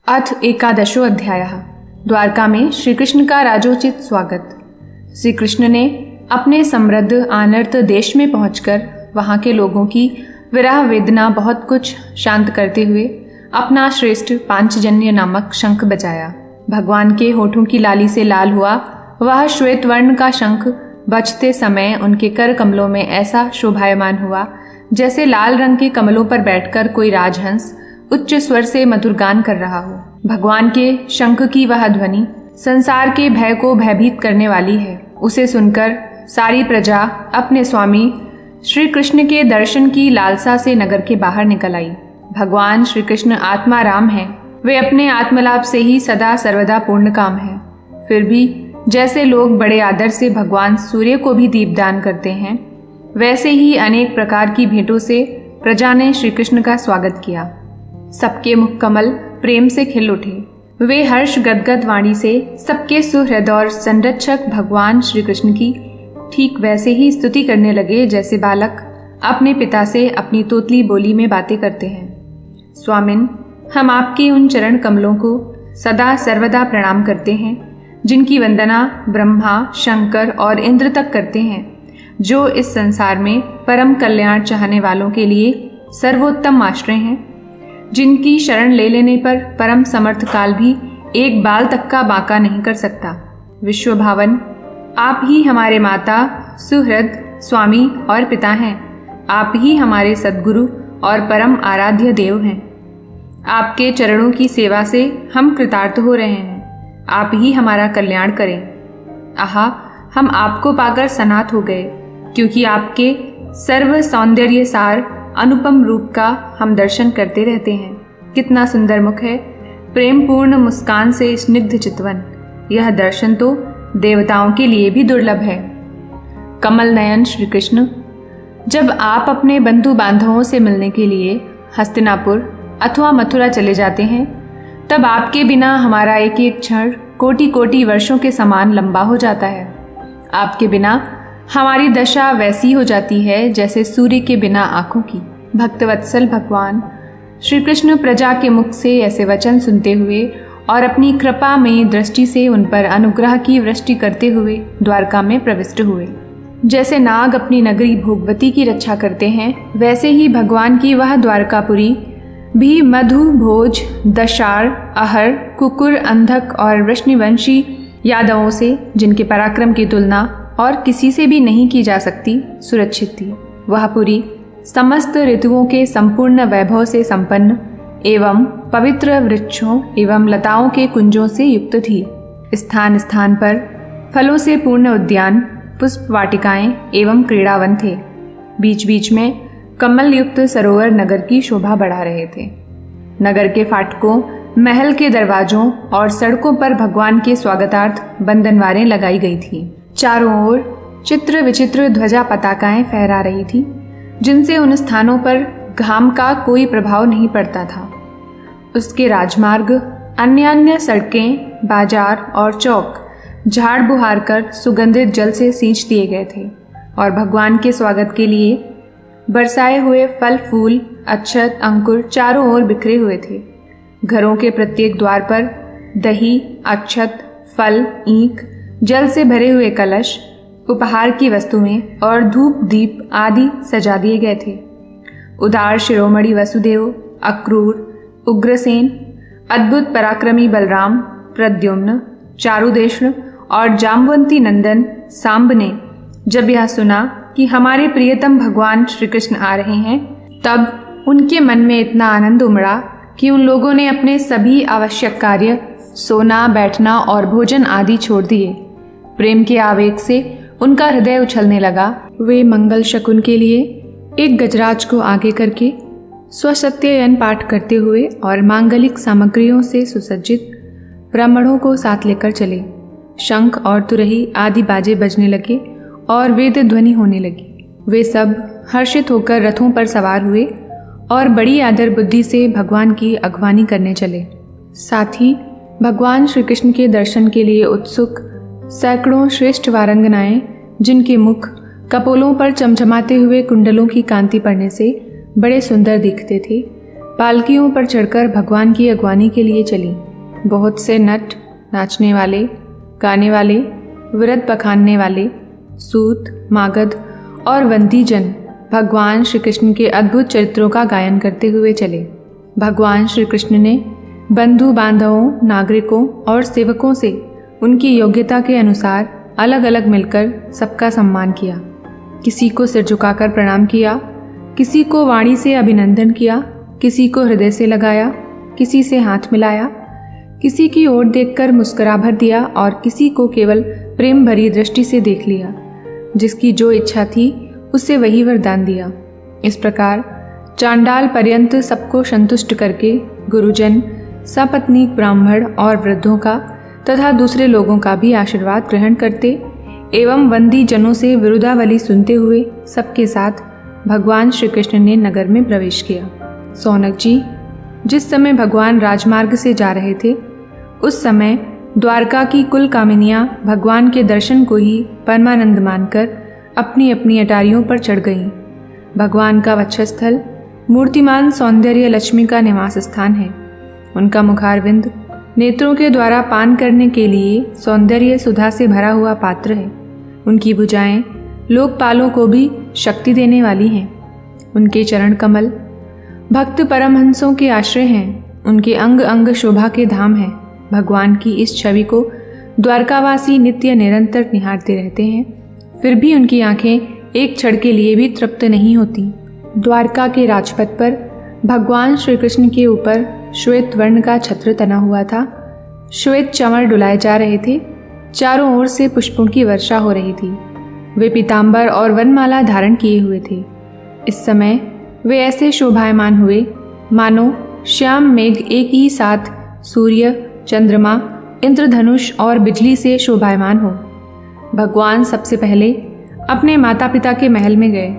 अथ एकादशो अध्यायः। द्वारका में श्री कृष्ण का राजोचित स्वागत। श्री कृष्ण ने अपने समृद्ध आनर्त देश में पहुंचकर वहां के लोगों की विरह वेदना बहुत कुछ शांत करते हुए अपना श्रेष्ठ पांचजन्य नामक शंख बजाया। भगवान के होठों की लाली से लाल हुआ वह श्वेत वर्ण का शंख बजते समय उनके कर कमलों में ऐसा शोभायमान हुआ जैसे लाल रंग के कमलों पर बैठकर कोई राजहंस उच्च स्वर से मधुर गान कर रहा हो। भगवान के शंख की वह ध्वनि संसार के भय को भयभीत करने वाली है। उसे सुनकर सारी प्रजा अपने स्वामी श्री कृष्ण के दर्शन की लालसा से नगर के बाहर निकल आई। भगवान श्री कृष्ण आत्मा राम हैं। वे अपने आत्मलाभ से ही सदा सर्वदा पूर्ण काम है। फिर भी जैसे लोग बड़े आदर से भगवान सूर्य को भी दीपदान करते हैं, वैसे ही अनेक प्रकार की भेंटों से प्रजा ने श्री कृष्ण का स्वागत किया। सबके मुख कमल प्रेम से खिल उठे। वे हर्ष गदगद वाणी से सबके सुहृद और संरक्षक भगवान श्री कृष्ण की ठीक वैसे ही स्तुति करने लगे जैसे बालक अपने पिता से अपनी तोतली बोली में बातें करते हैं। स्वामिन, हम आपके उन चरण कमलों को सदा सर्वदा प्रणाम करते हैं जिनकी वंदना ब्रह्मा, शंकर और इंद्र तक करते हैं, जो इस संसार में परम कल्याण चाहने वालों के लिए सर्वोत्तम आश्रय हैं, जिनकी शरण ले लेने पर परम समर्थ काल भी एक बाल तक का बांका नहीं कर सकता। विश्वभावन, आप ही हमारे माता, सुहृद, स्वामी और पिता हैं। आप ही हमारे सद्गुरु और परम आराध्य देव हैं। आपके चरणों की सेवा से हम कृतार्थ हो रहे हैं। आप ही हमारा कल्याण करें। आहा, हम आपको पाकर सनाथ हो गए, क्योंकि आपके सर्व सौंदर्य सार अनुपम रूप का हम दर्शन करते रहते हैं। कितना सुंदर मुख है, प्रेम पूर्ण मुस्कान से स्निग्ध चितवन। यह दर्शन तो देवताओं के लिए भी दुर्लभ है। कमल नयन श्री कृष्ण, जब आप अपने बंधु बांधवों से मिलने के लिए हस्तिनापुर अथवा मथुरा चले जाते हैं, तब आपके बिना हमारा एक एक क्षण कोटि कोटि वर्षों के समान लंबा हो जाता है। आपके बिना हमारी दशा वैसी हो जाती है जैसे सूर्य के बिना आंखों की। भक्तवत्सल भगवान श्री कृष्ण प्रजा के मुख से ऐसे वचन सुनते हुए और अपनी कृपा में दृष्टि से उन पर अनुग्रह की वृष्टि करते हुए द्वारका में प्रविष्ट हुए। जैसे नाग अपनी नगरी भोगवती की रक्षा करते हैं, वैसे ही भगवान की वह द्वारकापुरी भी मधु, भोज, दशार, अहर, कुकुर, अंधक और वृष्णिवंशी यादवों से, जिनके पराक्रम की तुलना और किसी से भी नहीं की जा सकती, सुरक्षित थी। वह पुरी समस्त ऋतुओं के संपूर्ण वैभव से संपन्न एवं पवित्र वृक्षों एवं लताओं के कुंजों से युक्त थी। स्थान स्थान पर फलों से पूर्ण उद्यान, पुष्प वाटिकाएं एवं क्रीड़ावन थे। बीच बीच में कमल युक्त सरोवर नगर की शोभा बढ़ा रहे थे। नगर के फाटकों, महल के दरवाजों और सड़कों पर भगवान के स्वागतार्थ बंधनवारें लगाई गई थी। चारों ओर चित्र विचित्र ध्वजा पताकाएं फहरा रही थी, जिनसे उन स्थानों पर घाम का कोई प्रभाव नहीं पड़ता था। उसके राजमार्ग, अन्य सड़कें, बाजार और चौक झाड़ बुहार कर सुगंधित जल से सींच दिए गए थे और भगवान के स्वागत के लिए बरसाए हुए फल फूल, अक्षत, अंकुर चारों ओर बिखरे हुए थे। घरों के प्रत्येक द्वार पर दही, अक्षत, फल, ईंख, जल से भरे हुए कलश, उपहार की वस्तुएं और धूप दीप आदि सजा दिए गए थे। उदार शिरोमणि वसुदेव, अक्रूर, उग्रसेन, अद्भुत पराक्रमी बलराम, प्रद्युम्न, चारुदेश्न और जाम्बवंती नंदन सांब ने जब यह सुना कि हमारे प्रियतम भगवान श्री कृष्ण आ रहे हैं, तब उनके मन में इतना आनंद उमड़ा कि उन लोगों ने अपने सभी आवश्यक कार्य, सोना, बैठना और भोजन आदि छोड़ दिए। प्रेम के आवेग से उनका हृदय उछलने लगा। वे मंगल शकुन के लिए एक गजराज को आगे करके स्वसत्ययन पाठ करते हुए और मांगलिक सामग्रियों से सुसज्जित ब्राह्मणों को साथ लेकर चले। शंख और तुरही आदि बाजे बजने लगे और वेद ध्वनि होने लगी। वे सब हर्षित होकर रथों पर सवार हुए और बड़ी आदर बुद्धि से भगवान की अगवानी करने चले। साथ ही भगवान श्री कृष्ण के दर्शन के लिए उत्सुक सैकड़ों श्रेष्ठ वारंगनाएं, जिनके मुख कपोलों पर चमचमाते हुए कुंडलों की कांति पड़ने से बड़े सुंदर दिखते थे, पालकियों पर चढ़कर भगवान की अगवानी के लिए चली। बहुत से नट, नाचने वाले, गाने वाले, व्रत पखानने वाले, सूत, मागध और वंदी जन भगवान श्री कृष्ण के अद्भुत चरित्रों का गायन करते हुए चले। भगवान श्री कृष्ण ने बंधु बांधवों, नागरिकों और सेवकों से उनकी योग्यता के अनुसार अलग अलग मिलकर सबका सम्मान किया। किसी को सिर झुकाकर प्रणाम किया, किसी को वाणी से अभिनंदन किया, किसी को हृदय से लगाया, किसी से हाथ मिलाया, किसी की ओर देखकर मुस्कुरा भर दिया और किसी को केवल प्रेम भरी दृष्टि से देख लिया। जिसकी जो इच्छा थी उसे वही वरदान दिया। इस प्रकार चांडाल पर्यंत सबको संतुष्ट करके गुरुजन, सपत्नीक ब्राह्मण और वृद्धों का तथा दूसरे लोगों का भी आशीर्वाद ग्रहण करते एवं वंदी जनों से विरुदावली सुनते हुए सबके साथ भगवान श्री कृष्ण ने नगर में प्रवेश किया। सौनक जी, जिस समय भगवान राजमार्ग से जा रहे थे उस समय द्वारका की कुल कामिनियां भगवान के दर्शन को ही परमानंद मानकर अपनी अपनी अटारियों पर चढ़ गईं। भगवान का वक्षस्थल मूर्तिमान सौंदर्य लक्ष्मी का निवास स्थान है। उनका मुखारविंद नेत्रों के द्वारा पान करने के लिए सौंदर्य सुधा से भरा हुआ पात्र है। उनकी भुजाएं लोकपालों को भी शक्ति देने वाली हैं। उनके चरण कमल भक्त परमहंसों के आश्रय हैं। उनके अंग अंग शोभा के धाम हैं। भगवान की इस छवि को द्वारकावासी नित्य निरंतर निहारते रहते हैं, फिर भी उनकी आंखें एक क्षण के लिए भी तृप्त नहीं होती। द्वारका के राजपथ पर भगवान श्री कृष्ण के ऊपर श्वेत वर्ण का छत्र तना हुआ था। श्वेत चंवर डुलाए जा रहे थे। चारों ओर से पुष्पों की वर्षा हो रही थी। वे पीतांबर और वनमाला धारण किए हुए थे। इस समय वे ऐसे शोभायमान हुए मानो श्याम मेघ एक ही साथ सूर्य, चंद्रमा, इंद्रधनुष और बिजली से शोभायमान हो। भगवान सबसे पहले अपने माता पिता के महल में गए।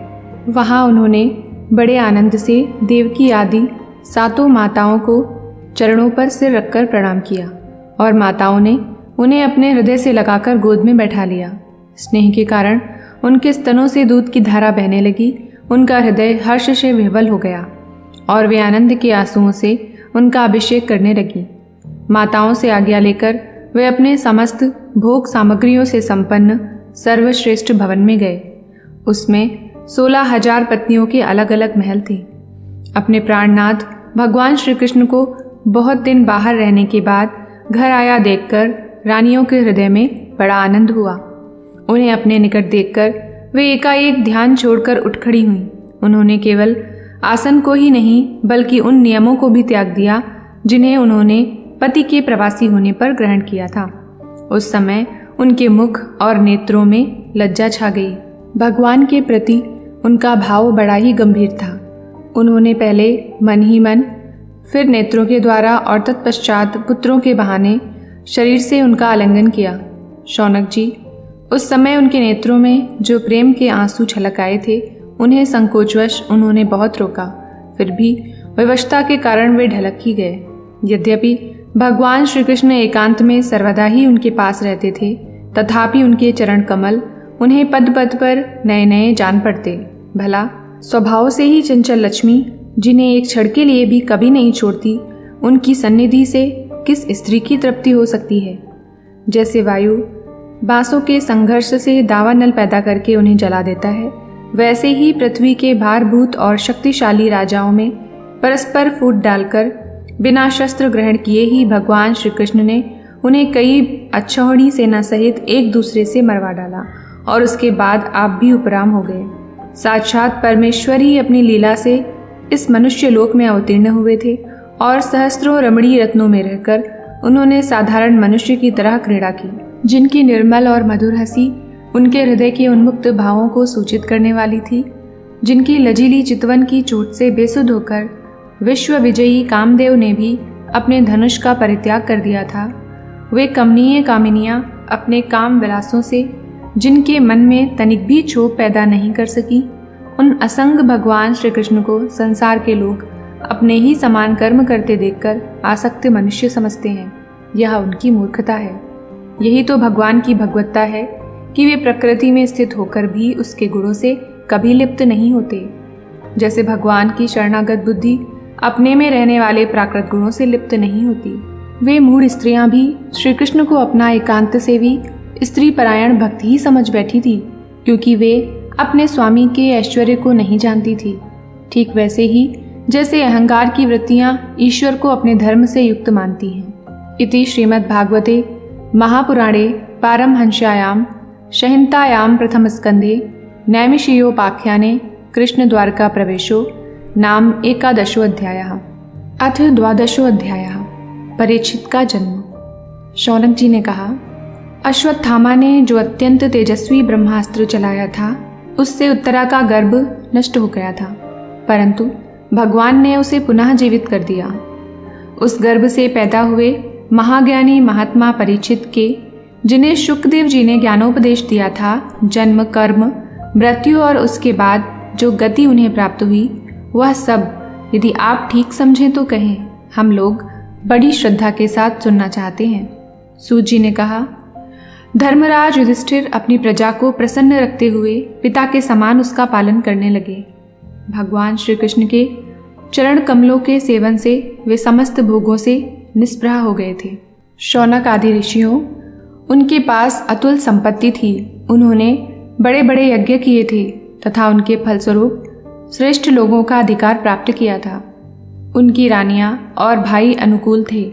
वहाँ उन्होंने बड़े आनंद से देवकी आदि सातों माताओं को चरणों पर सिर रखकर प्रणाम किया और माताओं ने उन्हें अपने हृदय से लगाकर गोद में बैठा लिया। स्नेह के कारण उनके स्तनों से दूध की धारा बहने लगी। उनका हृदय हर्ष से विह्वल हो गया और वे आनंद के आंसुओं से उनका अभिषेक करने लगी। माताओं से आज्ञा लेकर वे अपने समस्त भोग सामग्रियों से संपन्न सर्वश्रेष्ठ भवन में गए। उसमें 16,000 पत्नियों के अलग अलग महल थे। अपने प्राणनाथ भगवान श्री कृष्ण को बहुत दिन बाहर रहने के बाद घर आया देखकर रानियों के हृदय में बड़ा आनंद हुआ। उन्हें अपने निकट देखकर वे एकाएक ध्यान छोड़कर उठ खड़ी हुईं। उन्होंने केवल आसन को ही नहीं बल्कि उन नियमों को भी त्याग दिया जिन्हें उन्होंने पति के प्रवासी होने पर ग्रहण किया था। उस समय उनके मुख और नेत्रों में लज्जा छा गई। भगवान के प्रति उनका भाव बड़ा ही गंभीर था। उन्होंने पहले मन ही मन, फिर नेत्रों के द्वारा और तत्पश्चात पुत्रों के बहाने शरीर से उनका आलिंगन किया। शौनक जी, उस समय उनके नेत्रों में जो प्रेम के आंसू छलक आए थे उन्हें संकोचवश उन्होंने बहुत रोका। फिर भी विवशता के कारण वे ढलक ही गए। यद्यपि भगवान श्री कृष्ण एकांत में सर्वदा ही उनके पास रहते थे, तथापि उनके चरण कमल उन्हें पद पद पर नए नए जान पड़ते। भला स्वभाव से ही चंचल लक्ष्मी, जिन्हें एक क्षण के लिए भी कभी नहीं छोड़ती, उनकी सन्निधि से किस स्त्री की तृप्ति हो सकती है। जैसे वायु बांसों के संघर्ष से दावानल पैदा करके उन्हें जला देता है, वैसे ही पृथ्वी के भारभूत और शक्तिशाली राजाओं में परस्पर फूट डालकर बिना शस्त्र ग्रहण किए ही भगवान श्री कृष्ण ने उन्हें कई अच्छौड़ी सेना सहित एक दूसरे से मरवा डाला और उसके बाद आप भी उपराम हो गए। साक्षात परमेश्वर ही अपनी लीला से इस मनुष्य लोक में अवतीर्ण हुए थे और सहस्त्रों रमणीय रत्नों में रहकर उन्होंने साधारण मनुष्य की तरह क्रीड़ा की। जिनकी निर्मल और मधुर हंसी उनके हृदय के उन्मुक्त भावों को सूचित करने वाली थी, जिनकी लजीली चितवन की चोट से बेसुध होकर विश्व विजयी कामदेव ने भी अपने धनुष का परित्याग कर दिया था, वे कमनीय कामिनियां अपने काम विलासों से जिनके मन में तनिक भी क्षोभ पैदा नहीं कर सकी, उन असंग भगवान श्री कृष्ण को संसार के लोग अपने ही समान कर्म करते देखकर आसक्त मनुष्य समझते हैं। यह उनकी मूर्खता है। यही तो भगवान की भगवत्ता है कि वे प्रकृति में स्थित होकर भी उसके गुणों से कभी लिप्त नहीं होते। जैसे भगवान की शरणागत बुद्धि अपने में रहने वाले प्राकृत गुणों से लिप्त नहीं होती। वे मूढ़ स्त्रियां भी श्री कृष्ण को अपना एकांत सेवी स्त्री परायण भक्त ही समझ बैठी थी, क्योंकि वे अपने स्वामी के ऐश्वर्य को नहीं जानती थी। ठीक वैसे ही जैसे अहंकार की वृत्तियां ईश्वर को अपने धर्म से युक्त मानती हैं। इति श्रीमद्भागवते महापुराणे पारमहंस्यायां संहितायां प्रथम स्कंधे नैमिषीयोपाख्याने कृष्ण द्वारका प्रवेशो नाम 11 अध्यायः। अथ 12 अध्यायः परीक्षित का जन्म। शौनक जी ने कहा, अश्वत्थामा ने जो अत्यंत तेजस्वी ब्रह्मास्त्र चलाया था उससे उत्तरा का गर्भ नष्ट हो गया था, परंतु भगवान ने उसे पुनः जीवित कर दिया। उस गर्भ से पैदा हुए महाज्ञानी महात्मा परीक्षित के, जिन्हें शुकदेव जी ने ज्ञानोपदेश दिया था, जन्म, कर्म, मृत्यु और उसके बाद जो गति उन्हें प्राप्त हुई, वह सब यदि आप ठीक समझें तो कहें, हम लोग बड़ी श्रद्धा के साथ सुनना चाहते हैं। सूत जी ने कहा, धर्मराज युधिष्ठिर अपनी प्रजा को प्रसन्न रखते हुए पिता के समान उसका पालन करने लगे। भगवान श्री कृष्ण के चरण कमलों के सेवन से वे समस्त भोगों से निस्पृह हो गए थे। शौनक आदि ऋषियों, उनके पास अतुल संपत्ति थी। उन्होंने बड़े बड़े यज्ञ किए थे तथा उनके फलस्वरूप श्रेष्ठ लोगों का अधिकार प्राप्त किया था। उनकी रानियां और भाई अनुकूल थे।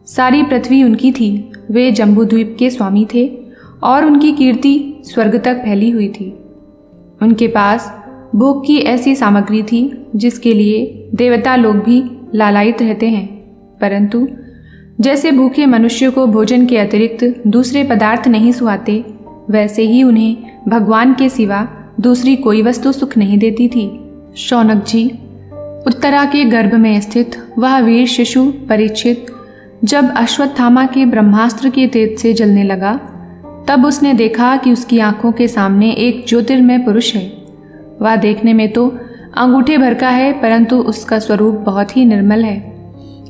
सारी पृथ्वी उनकी थी। वे जम्बूद्वीप के स्वामी थे और उनकी कीर्ति स्वर्ग तक फैली हुई थी। उनके पास भोग की ऐसी सामग्री थी जिसके लिए देवता लोग भी लालायित रहते हैं, परंतु जैसे भूखे मनुष्य को भोजन के अतिरिक्त दूसरे पदार्थ नहीं सुहाते, वैसे ही उन्हें भगवान के सिवा दूसरी कोई वस्तु सुख नहीं देती थी। शौनक जी, उत्तरा के गर्भ में स्थित वह वीर शिशु परीक्षित जब अश्वत्थामा के ब्रह्मास्त्र के तेज से जलने लगा, तब उसने देखा कि उसकी आंखों के सामने एक ज्योतिर्मय पुरुष है। वह देखने में तो अंगूठे भर का है, परंतु उसका स्वरूप बहुत ही निर्मल है।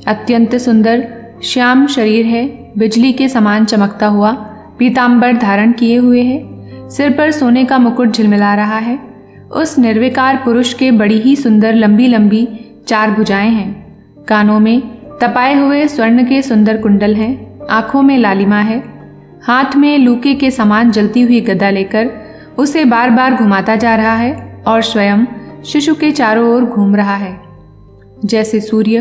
अत्यंत सुंदर श्याम शरीर है, बिजली के समान चमकता हुआ पीतांबर धारण किए हुए है, सिर पर सोने का मुकुट झिलमिला रहा है। उस निर्विकार पुरुष के बड़ी ही सुंदर लंबी लंबी 4 भुजाएं हैं। कानों में तपाए हुए स्वर्ण के सुंदर कुंडल हैं, आंखों में लालिमा है। हाथ में लूके के समान जलती हुई गदा लेकर उसे बार बार घुमाता जा रहा है और स्वयं शिशु के चारों ओर घूम रहा है। जैसे सूर्य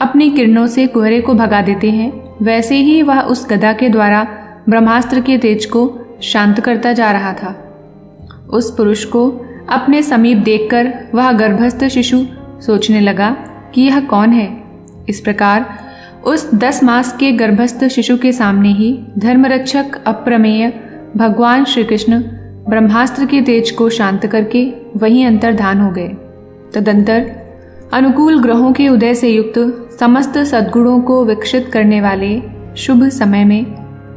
अपनी किरणों से कोहरे को भगा देते हैं, वैसे ही वह उस गदा के द्वारा ब्रह्मास्त्र के तेज को शांत करता जा रहा था। उस पुरुष को अपने समीप देखकर वह गर्भस्थ शिशु सोचने लगा कि यह कौन है। इस प्रकार उस 10 मास के गर्भस्थ शिशु के सामने ही धर्मरक्षक अप्रमेय भगवान श्री कृष्ण ब्रह्मास्त्र के तेज को शांत करके वहीं अंतर्धान हो गए। तदंतर अनुकूल ग्रहों के उदय से युक्त समस्त सद्गुणों को विकसित करने वाले शुभ समय में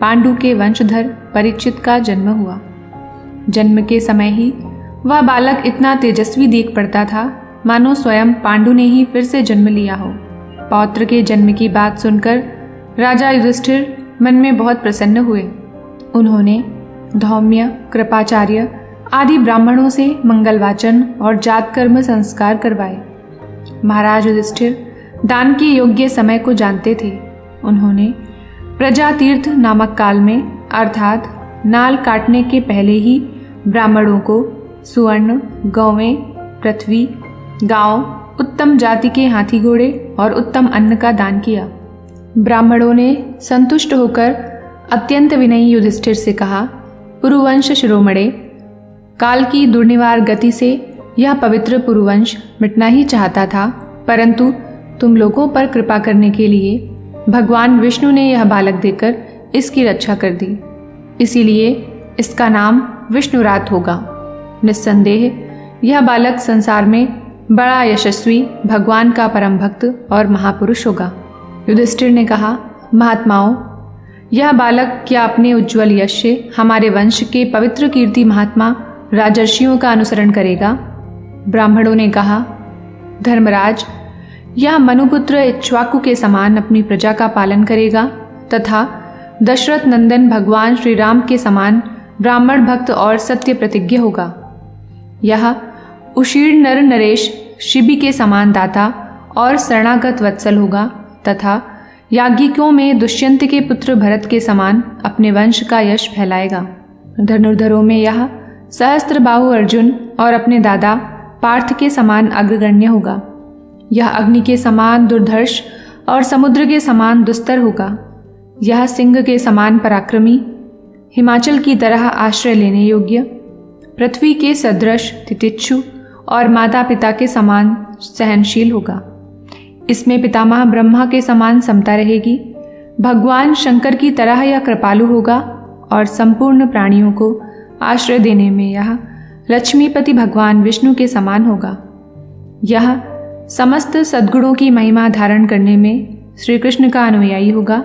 पांडु के वंशधर परीक्षित का जन्म हुआ। जन्म के समय ही वह बालक इतना तेजस्वी दिख पड़ता था, मानो स्वयं पांडु ने ही फिर से जन्म लिया हो। पौत्र के जन्म की बात सुनकर राजा युधिष्ठिर मन में बहुत प्रसन्न हुए। उन्होंने धौम्य, कृपाचार्य आदि ब्राह्मणों से मंगलवाचन और जात कर्म संस्कार करवाए। महाराज युधिष्ठिर दान के योग्य समय को जानते थे। उन्होंने प्रजा तीर्थ नामक काल में, अर्थात नाल काटने के पहले ही ब्राह्मणों को सुवर्ण, गौवें, पृथ्वी, गांव, उत्तम जाति के हाथी घोड़े और उत्तम अन्न का दान किया। ब्राह्मणों ने संतुष्ट होकर अत्यंत विनयी युधिष्ठिर से कहा, पुरुवंश शिरोमणे, काल की दुर्निवार गति से यह पवित्र पुरुवंश मिटना ही चाहता था, परंतु तुम लोगों पर कृपा करने के लिए भगवान विष्णु ने यह बालक देकर इसकी रक्षा कर दी। इसीलिए इसका नाम विष्णुरात होगा। निस्संदेह यह बालक संसार में बड़ा यशस्वी, भगवान का परम भक्त और महापुरुष होगा। युधिष्ठिर ने कहा, महात्माओं, यह बालक क्या अपने उज्ज्वल यश से हमारे वंश के पवित्र कीर्ति महात्मा राजर्षियों का अनुसरण करेगा? ब्राह्मणों ने कहा, धर्मराज, यह मनुपुत्र इक्ष्वाकु के समान अपनी प्रजा का पालन करेगा तथा दशरथ नंदन भगवान श्री राम के समान ब्राह्मण भक्त और सत्य प्रतिज्ञ होगा। यह उशीर्ण नर नरेश शिबी के समान दाता और शरणागत वत्सल होगा तथा याज्ञिकों में दुष्यंत के पुत्र भरत के समान अपने वंश का यश फैलाएगा। धनुर्धरों में यह सहस्त्रबाहु अर्जुन और अपने दादा पार्थ के समान अग्रगण्य होगा। यह अग्नि के समान दुर्धर्ष और समुद्र के समान दुस्तर होगा। यह सिंह के समान पराक्रमी, हिमाचल की तरह आश्रय लेने योग्य, पृथ्वी के सदृश तितिक्षु और माता पिता के समान सहनशील होगा। इसमें पितामह ब्रह्मा के समान समता रहेगी। भगवान शंकर की तरह यह कृपालु होगा और संपूर्ण प्राणियों को आश्रय देने में यह लक्ष्मीपति भगवान विष्णु के समान होगा। यह समस्त सद्गुणों की महिमा धारण करने में श्री कृष्ण का अनुयायी होगा।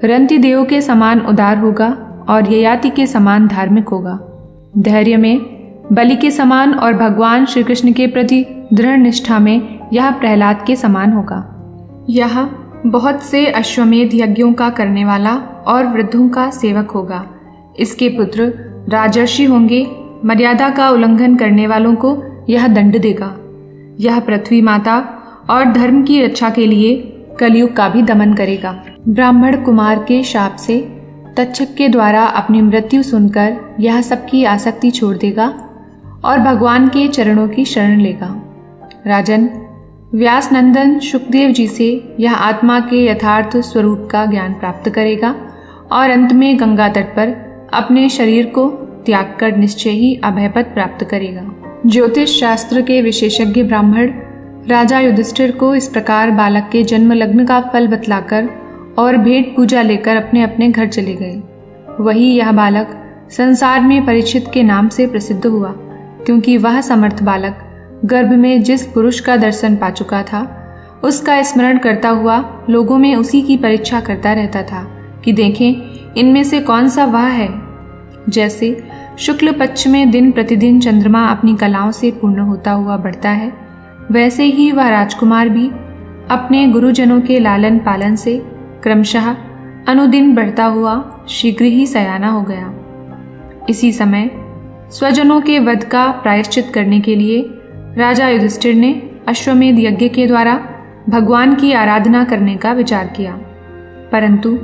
रंति देव के समान उदार होगा और ययाति के समान धार्मिक होगा। धैर्य में बलि के समान और भगवान श्री कृष्ण के प्रति दृढ़ निष्ठा में यह प्रहलाद के समान होगा। यह बहुत से अश्वमेध यज्ञों का करने वाला और वृद्धों का सेवक होगा। इसके पुत्र राजर्षि होंगे। मर्यादा का उल्लंघन करने वालों को यह दंड देगा। यह पृथ्वी माता और धर्म की रक्षा के लिए कलयुग का भी दमन करेगा। ब्राह्मण कुमार के शाप से तक्षक के द्वारा अपनी मृत्यु सुनकर यह सबकी आसक्ति छोड़ देगा और भगवान के चरणों की शरण लेगा। राजन, व्यास नंदन शुकदेव जी से यह आत्मा के यथार्थ स्वरूप का ज्ञान प्राप्त करेगा और अंत में गंगा तट पर अपने शरीर को त्याग कर निश्चय ही अभयपद प्राप्त करेगा। ज्योतिष शास्त्र के विशेषज्ञ ब्राह्मण राजा युधिष्ठिर को इस प्रकार बालक के जन्म लग्न का फल बतलाकर और भेंट पूजा लेकर अपने अपने घर चले गए। वही यह बालक संसार में परीक्षित के नाम से प्रसिद्ध हुआ, क्योंकि वह समर्थ बालक गर्भ में जिस पुरुष का दर्शन पा चुका था उसका स्मरण करता हुआ लोगों में उसी की परीक्षा करता रहता था कि देखें इनमें से कौन सा वह है। जैसे शुक्ल पक्ष में दिन प्रतिदिन चंद्रमा अपनी कलाओं से पूर्ण होता हुआ बढ़ता है, वैसे ही वह राजकुमार भी अपने गुरुजनों के लालन पालन से क्रमशः अनुदिन बढ़ता हुआ शीघ्र ही सयाना हो गया। इसी समय स्वजनों के वध का प्रायश्चित करने के लिए राजा युधिष्ठिर ने अश्वमेध यज्ञ के द्वारा भगवान की आराधना करने का विचार किया, परंतु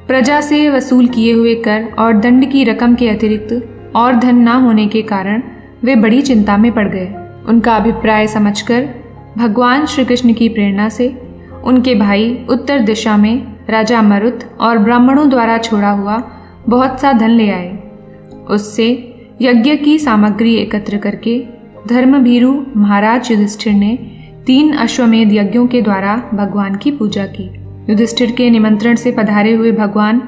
प्रजा से वसूल किए हुए कर और दंड की रकम के अतिरिक्त और धन न होने के कारण वे बड़ी चिंता में पड़ गए। उनका अभिप्राय समझकर भगवान श्री कृष्ण की प्रेरणा से उनके भाई उत्तर दिशा में राजा मरुत और ब्राह्मणों द्वारा छोड़ा हुआ बहुत सा धन ले आए। उससे यज्ञ की सामग्री एकत्र करके धर्मभीरु महाराज युधिष्ठिर ने 3 अश्वमेध यज्ञों के द्वारा भगवान की पूजा की। युधिष्ठिर के निमंत्रण से पधारे हुए भगवान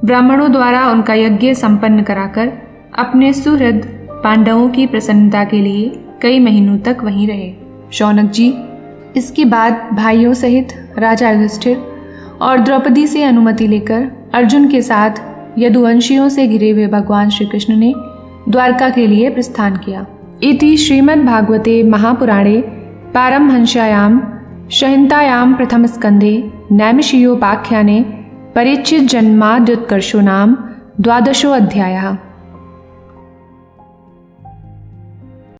ब्राह्मणों द्वारा उनका यज्ञ संपन्न कराकर अपने सुहृद पांडवों की प्रसन्नता के लिए कई महीनों तक वहीं रहे। शौनक जी, इसके बाद भाइयों सहित राजा युधिष्ठिर और द्रौपदी से अनुमति लेकर अर्जुन के साथ यदुवंशियों से घिरे हुए भगवान श्री कृष्ण ने द्वारका के लिए प्रस्थान किया। इति श्रीमद्भागवते महापुराणे पारमहंस्यायां संहितायां प्रथमस्कन्धे नैमिषीयोपाख्याने परिच्छिद्जन्माद्युत्कर्षो नाम 12 अध्यायः।